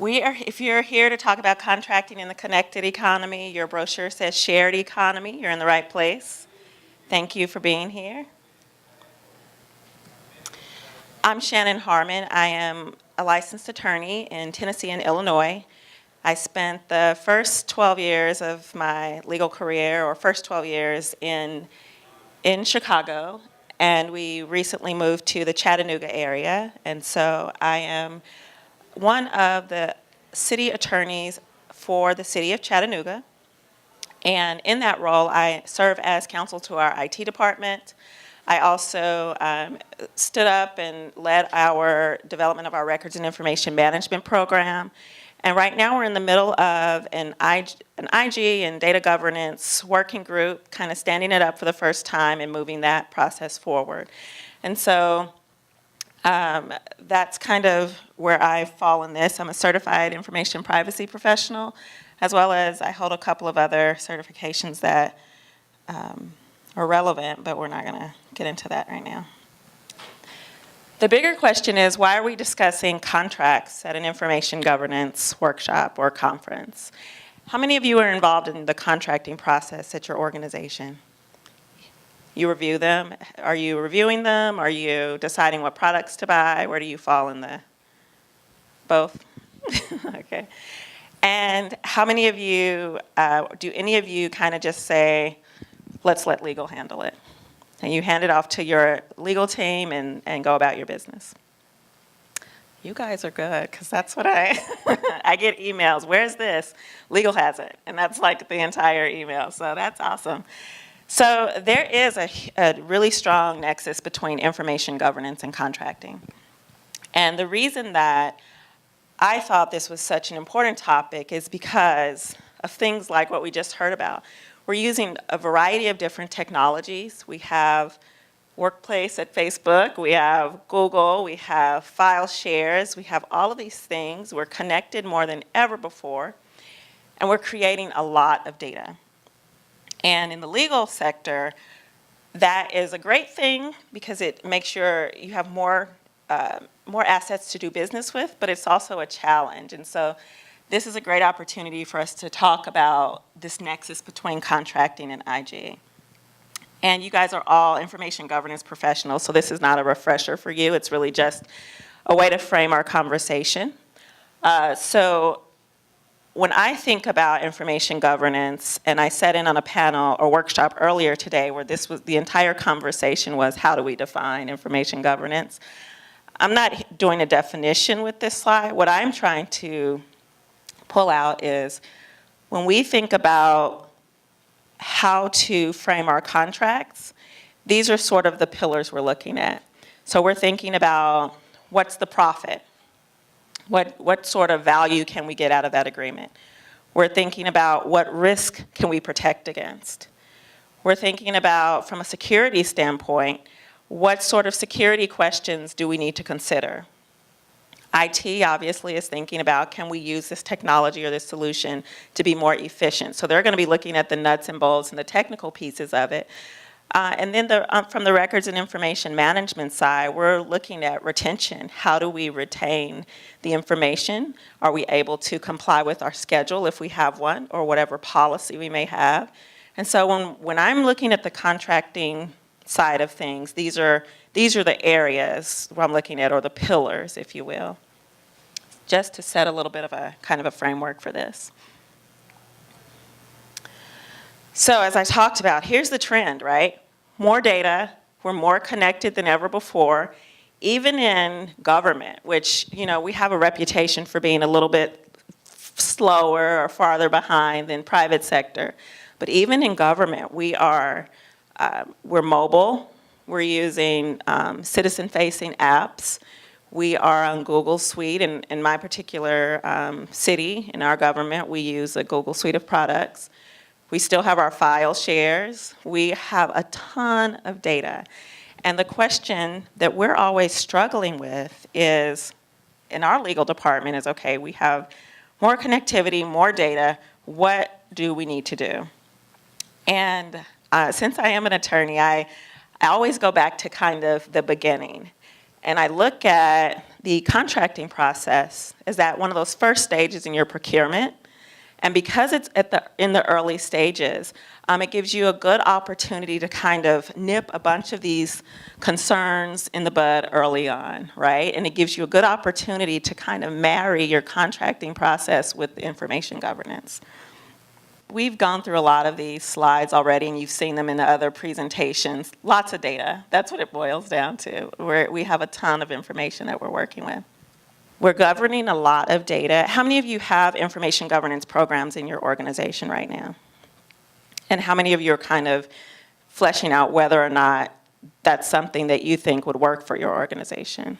If you're here to talk about contracting in the connected economy, your brochure says shared economy, you're in the right place. Thank you for being here. I'm Shannon Harmon. I am a licensed attorney in Tennessee and Illinois. I spent the first 12 years of my legal career, or first 12 years in Chicago, and we recently moved to the Chattanooga area, and so I am one of the city attorneys for the city of Chattanooga. And in that role, I serve as counsel to our IT department. I also stood up and led our development of our records and information management program. And right now we're in the middle of an IG and data governance working group, kind of standing it up for the first time and moving that process forward. And so that's kind of where I fall in this. I'm a certified information privacy professional, as well as I hold a couple of other certifications that are relevant, but we're not going to get into that right now. The bigger question is, why are we discussing contracts at an information governance workshop or conference? How many of you are involved in the contracting process at your organization? You review them? Are you reviewing them? Are you deciding what products to buy? Where do you fall in the both? Okay. And how many of you, do any of you kind of just say, let's let legal handle it? And you hand it off to your legal team and go about your business. You guys are good, because that's what I get emails. Where's this? Legal has it. And that's like the entire email. So that's awesome. So there is a really strong nexus between information governance and contracting. And the reason that I thought this was such an important topic is because of things like what we just heard about. We're using a variety of different technologies. We have Workplace at Facebook, we have Google, we have file shares, we have all of these things. We're connected more than ever before, and we're creating a lot of data. And in the legal sector, that is a great thing because it makes sure you have more assets to do business with, but it's also a challenge. And so this is a great opportunity for us to talk about this nexus between contracting and IG. And you guys are all information governance professionals, so this is not a refresher for you. It's really just a way to frame our conversation. So when I think about information governance, and I sat in on a panel or workshop earlier today where this was, the entire conversation was, how do we define information governance? I'm not doing a definition with this slide. What I'm trying to pull out is, when we think about how to frame our contracts, these are sort of the pillars we're looking at. So we're thinking about, what's the profit? What sort of value can we get out of that agreement? We're thinking about, what risk can we protect against? We're thinking about, from a security standpoint, what sort of security questions do we need to consider? IT obviously is thinking about, can we use this technology or this solution to be more efficient? So they're going to be looking at the nuts and bolts and the technical pieces of it. And then from the records and information management side, we're looking at retention. How do we retain the information? Are we able to comply with our schedule if we have one, or whatever policy we may have? And so when I'm looking at the contracting side of things, these are the areas where I'm looking at, or the pillars, if you will, just to set a little bit of a kind of a framework for this. So as I talked about, here's the trend, right? More data, we're more connected than ever before, even in government, which, you know, we have a reputation for being a little bit slower or farther behind than private sector. But even in government, we're mobile, we're using citizen-facing apps. We are on Google Suite. In my particular city, in our government, we use a Google Suite of products. We still have our file shares. We have a ton of data. And the question that we're always struggling with is, in our legal department, is, okay, we have more connectivity, more data. What do we need to do? And since I am an attorney, I always go back to kind of the beginning. and I look at the contracting process as that one of those first stages in your procurement. And because it's in the early stages, it gives you a good opportunity to kind of nip a bunch of these concerns in the bud early on, right? And it gives you a good opportunity to kind of marry your contracting process with information governance. We've gone through a lot of these slides already, and you've seen them in the other presentations. Lots of data. That's what it boils down to. We have a ton of information that we're working with. We're governing a lot of data. How many of you have information governance programs in your organization right now? And how many of you are kind of fleshing out whether or not that's something that you think would work for your organization?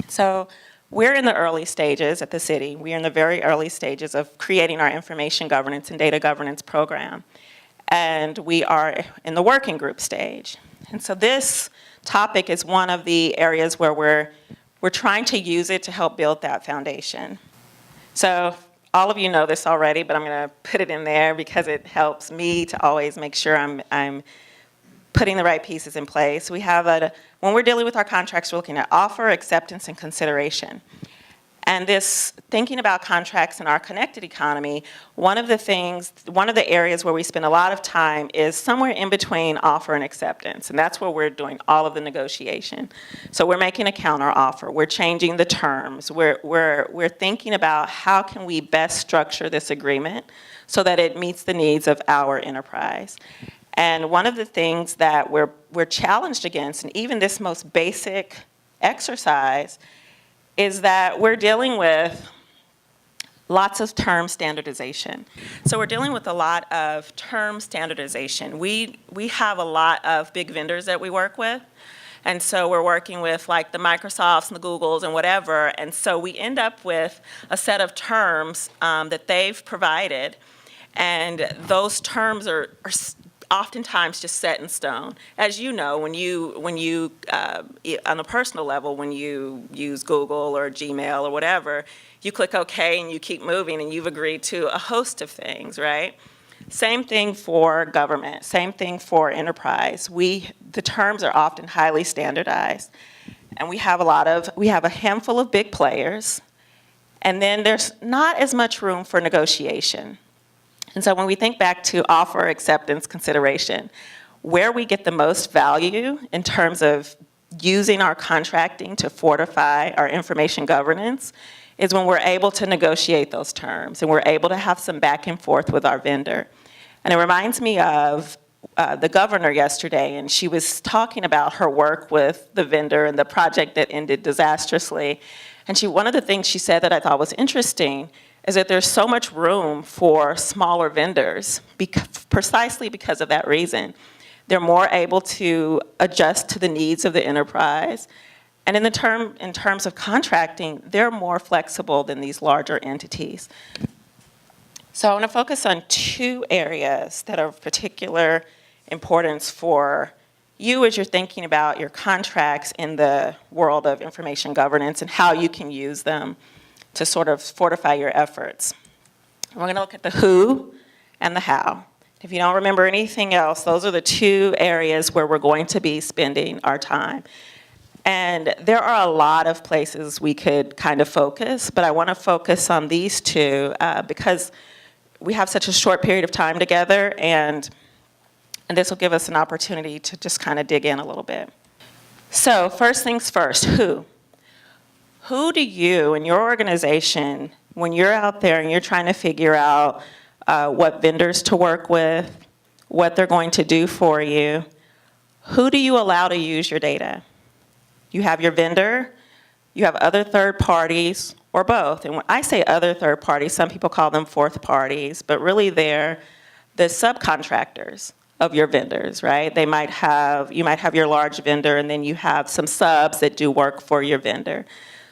So we're in the early stages at the city. We're in the very early stages of creating our information governance and data governance program. And we are in the working group stage. And so this topic is one of the areas where we're trying to use it to help build that foundation. So all of you know this already, but I'm going to put it in there because it helps me to always make sure I'm putting the right pieces in place. We have when we're dealing with our contracts, we're looking at offer, acceptance, and consideration. And this, thinking about contracts in our connected economy, one of the areas where we spend a lot of time is somewhere in between offer and acceptance. And that's where we're doing all of the negotiation. So we're making a counter offer. We're changing the terms. We're thinking about how can we best structure this agreement so that it meets the needs of our enterprise. And one of the things that we're challenged against, and even this most basic exercise, is that we're dealing with lots of term standardization. So we're dealing with a lot of term standardization. We have a lot of big vendors that we work with. And so we're working with like the Microsofts and the Googles and whatever. And so we end up with a set of terms that they've provided. And those terms are oftentimes just set in stone. As you know, when you on a personal level, when you use Google or Gmail or whatever, you click OK and you keep moving and you've agreed to a host of things, right? Same thing for government, same thing for enterprise. The terms are often highly standardized. And we have a handful of big players, and then there's not as much room for negotiation. And so when we think back to offer, acceptance, consideration, where we get the most value in terms of using our contracting to fortify our information governance is when we're able to negotiate those terms and we're able to have some back and forth with our vendor. And it reminds me of the governor yesterday, and she was talking about her work with the vendor and the project that ended disastrously. And one of the things she said that I thought was interesting is that there's so much room for smaller vendors precisely because of that reason. They're more able to adjust to the needs of the enterprise. And in terms of contracting, they're more flexible than these larger entities. So I want to focus on two areas that are of particular importance for you as you're thinking about your contracts in the world of information governance and how you can use them to sort of fortify your efforts. We're going to look at the who and the how. If you don't remember anything else, those are the two areas where we're going to be spending our time. And there are a lot of places we could kind of focus, but I want to focus on these two because we have such a short period of time together, and this will give us an opportunity to just kind of dig in a little bit. So first things first, who? Who do you in your organization, when you're out there and you're trying to figure out what vendors to work with, what they're going to do for you, who do you allow to use your data? You have your vendor, you have other third parties, or both. And when I say other third parties, some people call them fourth parties, but really they're the subcontractors of your vendors, right? You might have your large vendor, and then you have some subs that do work for your vendor.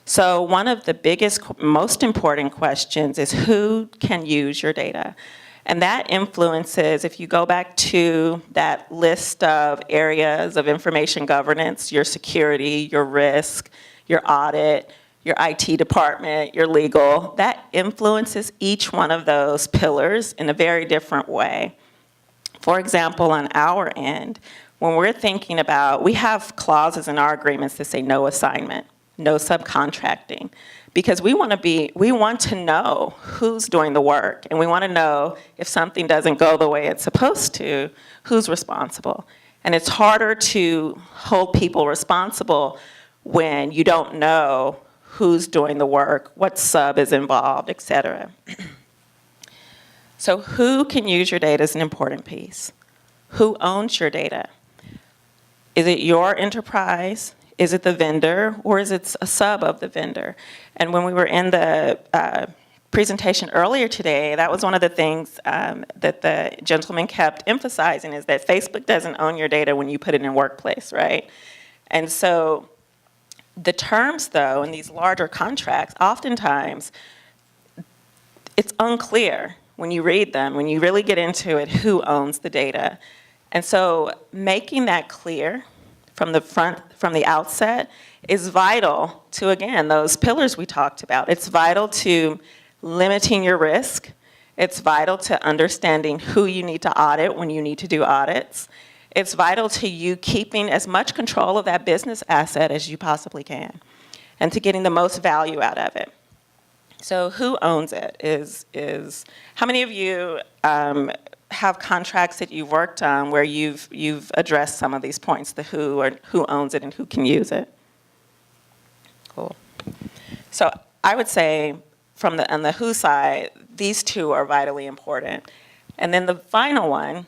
So one of the biggest, most important questions is who can use your data? And that influences, if you go back to that list of areas of information governance, your security, your risk, your audit, your IT department, your legal, that influences each one of those pillars in a very different way. For example, on our end, when we're thinking about, we have clauses in our agreements that say no assignment, no subcontracting, because we want to know who's doing the work, and we want to know if something doesn't go the way it's supposed to, who's responsible. And it's harder to hold people responsible when you don't know who's doing the work, what sub is involved, et cetera. So who can use your data is an important piece. Who owns your data? Is it your enterprise? Is it the vendor? Or is it a sub of the vendor? And when we were in the presentation earlier today, that was one of the things that the gentleman kept emphasizing, is that Facebook doesn't own your data when you put it in Workplace, right? And so the terms, though, in these larger contracts, oftentimes it's unclear when you read them, when you really get into it, who owns the data. And so making that clear from the outset is vital to, again, those pillars we talked about. It's vital to limiting your risk. It's vital to understanding who you need to audit when you need to do audits. It's vital to you keeping as much control of that business asset as you possibly can, and to getting the most value out of it. So who owns it is how many of you have contracts that you've worked on where you've addressed some of these points, the who, or who owns it and who can use it? Cool. So I would say on the who side, these two are vitally important. And then the final one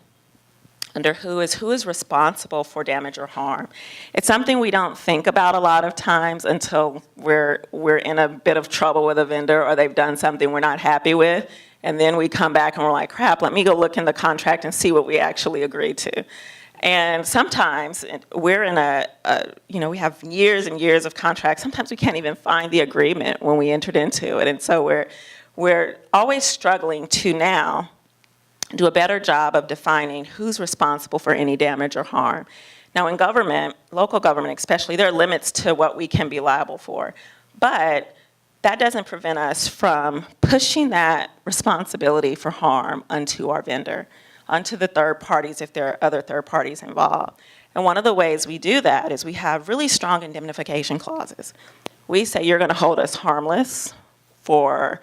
under who is responsible for damage or harm. It's something we don't think about a lot of times until we're in a bit of trouble with a vendor, or they've done something we're not happy with, and then we come back and we're like, crap, let me go look in the contract and see what we actually agreed to. And sometimes we're in we have years and years of contracts. Sometimes we can't even find the agreement when we entered into it. And so we're always struggling to now do a better job of defining who's responsible for any damage or harm. Now in government, local government especially, there are limits to what we can be liable for. But that doesn't prevent us from pushing that responsibility for harm onto our vendor, onto the third parties if there are other third parties involved. And one of the ways we do that is we have really strong indemnification clauses. We say you're going to hold us harmless for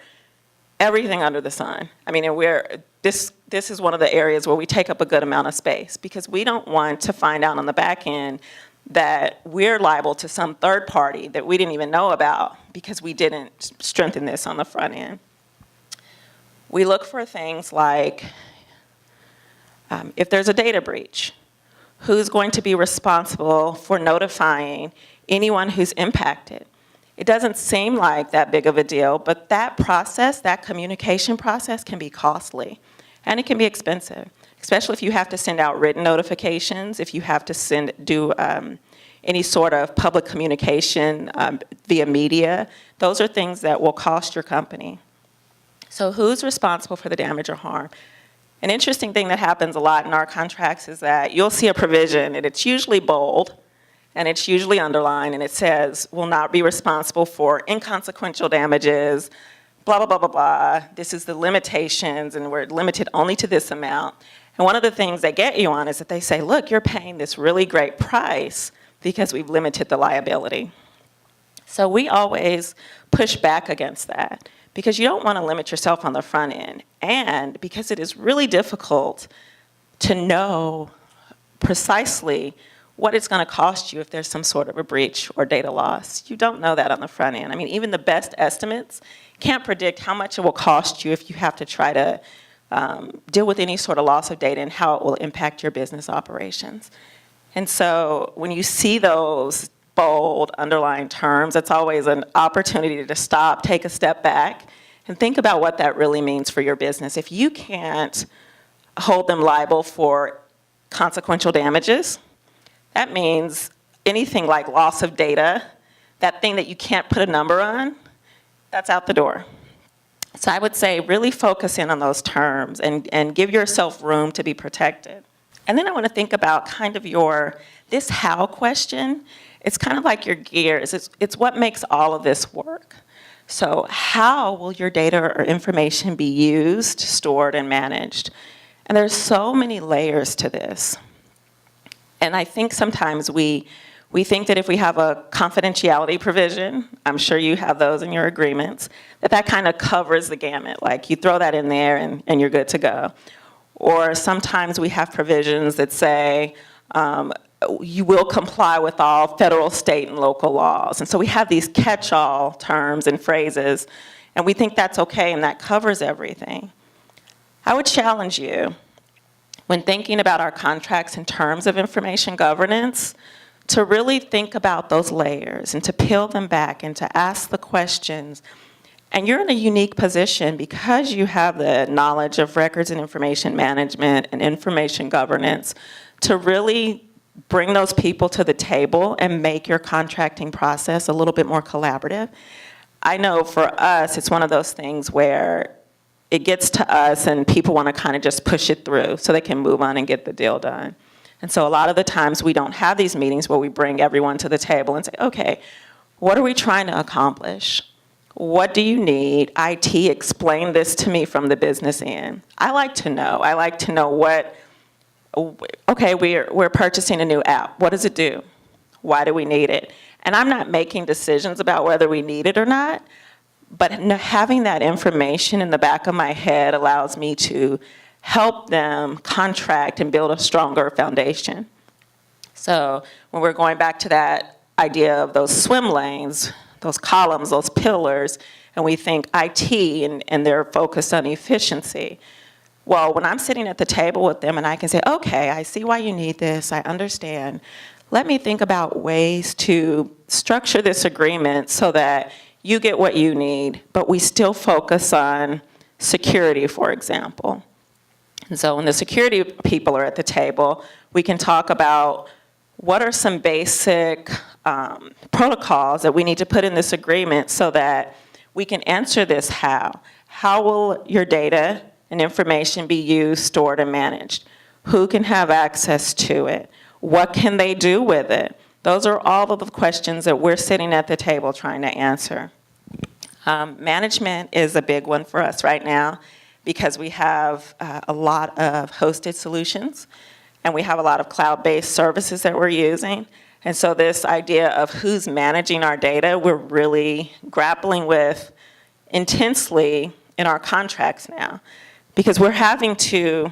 everything under the sun. I mean, and this is one of the areas where we take up a good amount of space, because we don't want to find out on the back end that we're liable to some third party that we didn't even know about because we didn't strengthen this on the front end. We look for things like, if there's a data breach, who's going to be responsible for notifying anyone who's impacted? It doesn't seem like that big of a deal, but that process, that communication process, can be costly, and it can be expensive, especially if you have to send out written notifications, if you have to do any sort of public communication via media. Those are things that will cost your company. So who's responsible for the damage or harm? An interesting thing that happens a lot in our contracts is that you'll see a provision, and it's usually bold, and it's usually underlined, and it says, will not be responsible for inconsequential damages, blah, blah, blah, blah, blah. This is the limitations, and we're limited only to this amount. And one of the things they get you on is that they say, look, you're paying this really great price because we've limited the liability. So we always push back against that, because you don't want to limit yourself on the front end, and because it is really difficult to know precisely what it's going to cost you if there's some sort of a breach or data loss. You don't know that on the front end. I mean, even the best estimates can't predict how much it will cost you if you have to try to deal with any sort of loss of data and how it will impact your business operations. And so when you see those bold underlying terms, it's always an opportunity to stop, take a step back, and think about what that really means for your business. If you can't hold them liable for consequential damages, that means anything like loss of data, that thing that you can't put a number on, that's out the door. So I would say really focus in on those terms and give yourself room to be protected. And then I want to think about kind of this how question. It's kind of like your gears. It's what makes all of this work. So how will your data or information be used, stored, and managed? And there's so many layers to this. And I think sometimes we think that if we have a confidentiality provision, I'm sure you have those in your agreements, that kind of covers the gamut. Like you throw that in there and you're good to go. Or sometimes we have provisions that say you will comply with all federal, state, and local laws. And so we have these catch-all terms and phrases, and we think that's okay and that covers everything. I would challenge you, when thinking about our contracts in terms of information governance, to really think about those layers and to peel them back and to ask the questions. And you're in a unique position because you have the knowledge of records and information management and information governance to really bring those people to the table and make your contracting process a little bit more collaborative. I know for us, it's one of those things where it gets to us and people want to kind of just push it through so they can move on and get the deal done. And so a lot of the times we don't have these meetings where we bring everyone to the table and say, okay, what are we trying to accomplish? What do you need? IT, explain this to me from the business end. I like to know. I like to know what, okay, we're purchasing a new app. What does it do? Why do we need it? And I'm not making decisions about whether we need it or not, but having that information in the back of my head allows me to help them contract and build a stronger foundation. So when we're going back to that idea of those swim lanes, those columns, those pillars, and we think IT and they're focused on efficiency. Well, when I'm sitting at the table with them and I can say, okay, I see why you need this, I understand. Let me think about ways to structure this agreement so that you get what you need, but we still focus on security, for example. And so when the security people are at the table, we can talk about what are some basic protocols that we need to put in this agreement so that we can answer this how. How will your data and information be used, stored, and managed? Who can have access to it? What can they do with it? Those are all of the questions that we're sitting at the table trying to answer. Management is a big one for us right now because we have a lot of hosted solutions and we have a lot of cloud-based services that we're using. And so this idea of who's managing our data, we're really grappling with intensely in our contracts now because we're having to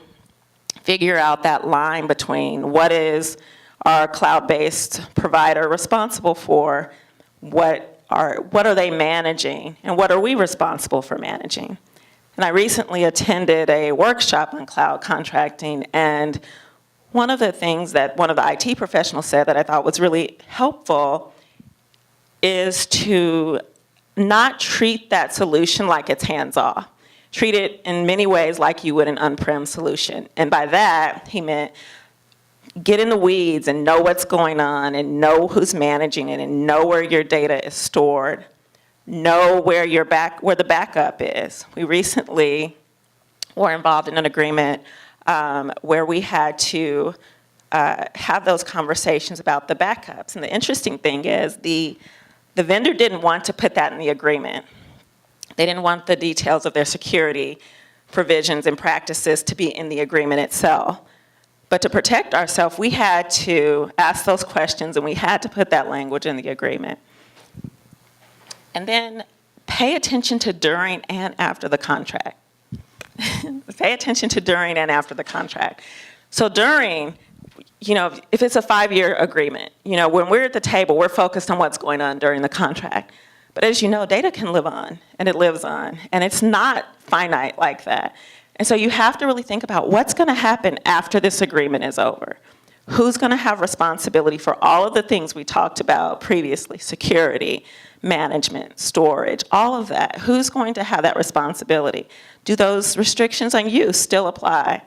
figure out that line between what is our cloud-based provider responsible for, what are they managing, and what are we responsible for managing? And I recently attended a workshop on cloud contracting, and one of the things that one of the IT professionals said that I thought was really helpful is to not treat that solution like it's hands-off. Treat it in many ways like you would an on-prem solution. And by that, he meant get in the weeds and know what's going on and know who's managing it and know where your data is stored. Know where where the backup is. We recently were involved in an agreement where we had to have those conversations about the backups. And the interesting thing is the vendor didn't want to put that in the agreement. They didn't want the details of their security provisions and practices to be in the agreement itself. But to protect ourselves, we had to ask those questions and we had to put that language in the agreement. And then pay attention to during and after the contract. Pay attention to during and after the contract. So during, if it's a 5-year agreement, when we're at the table, we're focused on what's going on during the contract. But as you know, data can live on, and it lives on, and it's not finite like that. And so you have to really think about what's going to happen after this agreement is over. Who's going to have responsibility for all of the things we talked about previously, security, management, storage, all of that? Who's going to have that responsibility? Do those restrictions on use still apply?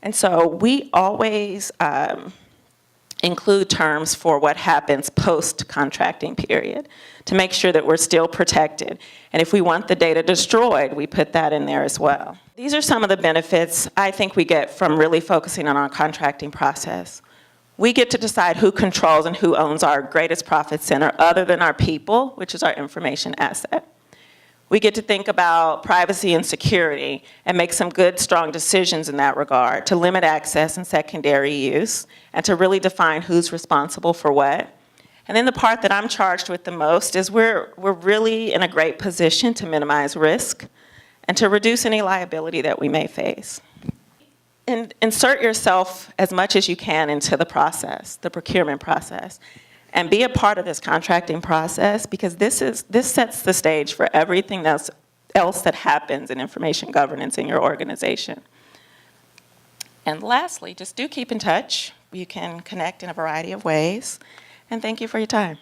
And so we always include terms for what happens post-contracting period to make sure that we're still protected. And if we want the data destroyed, we put that in there as well. These are some of the benefits I think we get from really focusing on our contracting process. We get to decide who controls and who owns our greatest profit center other than our people, which is our information asset. We get to think about privacy and security and make some good, strong decisions in that regard to limit access and secondary use and to really define who's responsible for what. And then the part that I'm charged with the most is we're really in a great position to minimize risk and to reduce any liability that we may face. And insert yourself as much as you can into the process, the procurement process, and be a part of this contracting process, because this sets the stage for everything else that happens in information governance in your organization. And lastly, just do keep in touch. You can connect in a variety of ways. And thank you for your time.